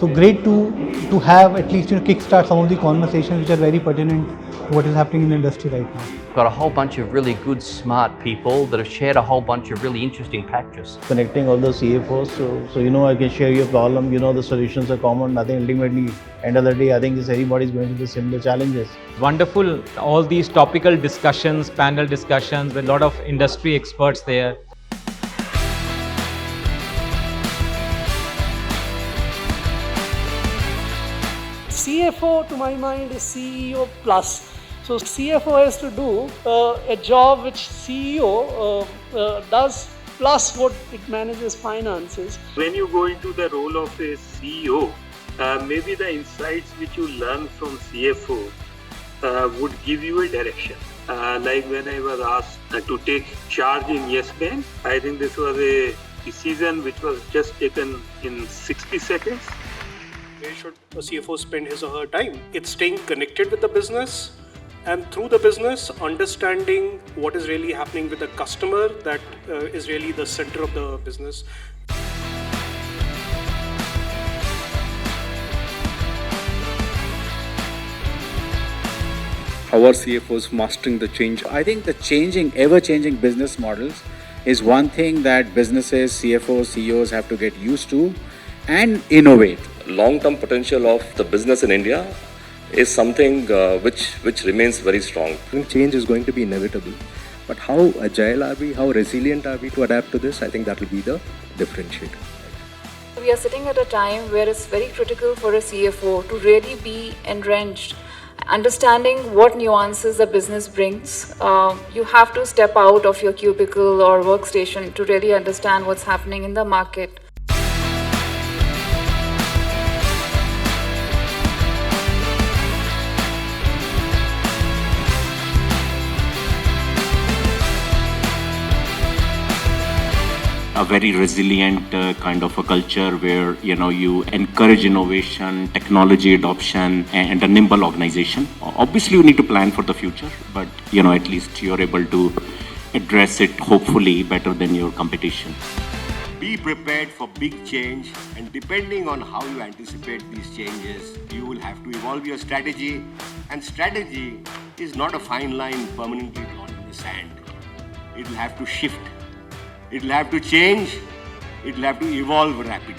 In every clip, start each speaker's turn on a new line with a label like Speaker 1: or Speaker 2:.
Speaker 1: So great to have at least kickstart some of the conversations which are very pertinent to what is happening in the industry right now.
Speaker 2: Got a whole bunch of really good, smart people that have shared a whole bunch of really interesting patches.
Speaker 3: Connecting all the CFOs, so I can share your problem. The solutions are common. I think ultimately, end of the day, I think everybody is going through the similar challenges.
Speaker 4: Wonderful, all these topical discussions, panel discussions with a lot of industry experts there.
Speaker 5: CFO to my mind is CEO plus. So CFO has to do a job which CEO does plus what it manages finances.
Speaker 6: When you go into the role of a CEO, maybe the insights which you learn from CFO would give you a direction. Like when I was asked to take charge in Yes Bank, I think this was a decision which was just taken in 60 seconds.
Speaker 7: Where should a CFO spend his or her time? It's staying connected with the business, and through the business, understanding what is really happening with the customer. That is really the center of the business.
Speaker 8: How are CFOs mastering the change? I think the ever-changing business models is one thing that businesses, CFOs, CEOs have to get used to and innovate.
Speaker 9: Long-term potential of the business in India is something which remains very strong.
Speaker 10: Change is going to be inevitable, but how agile are we, how resilient are we to adapt to this? I think that will be the differentiator.
Speaker 11: We are sitting at a time where it's very critical for a CFO to really be entrenched, understanding what nuances the business brings. You have to step out of your cubicle or workstation to really understand what's happening in the market.
Speaker 12: A very resilient kind of a culture where you encourage innovation, technology adoption, and a nimble organization. Obviously, you need to plan for the future, but at least you're able to address it hopefully better than your competition.
Speaker 13: Be prepared for big change, and depending on how you anticipate these changes, you will have to evolve your strategy. And strategy is not a fine line permanently drawn in the sand. It will have to shift. It will have to change, it will have to evolve rapidly.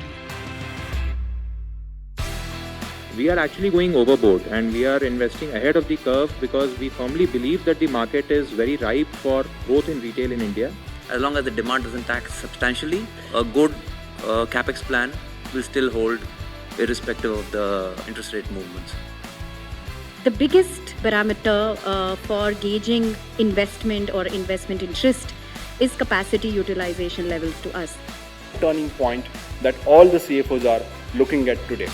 Speaker 14: We are actually going overboard and we are investing ahead of the curve because we firmly believe that the market is very ripe for growth in retail in India.
Speaker 2: As long as the demand doesn't tax substantially, a good capex plan will still hold irrespective of the interest rate movements.
Speaker 15: The biggest parameter for gauging investment or investment interest is capacity utilization levels to us.
Speaker 16: Turning point that all the CFOs are looking at today.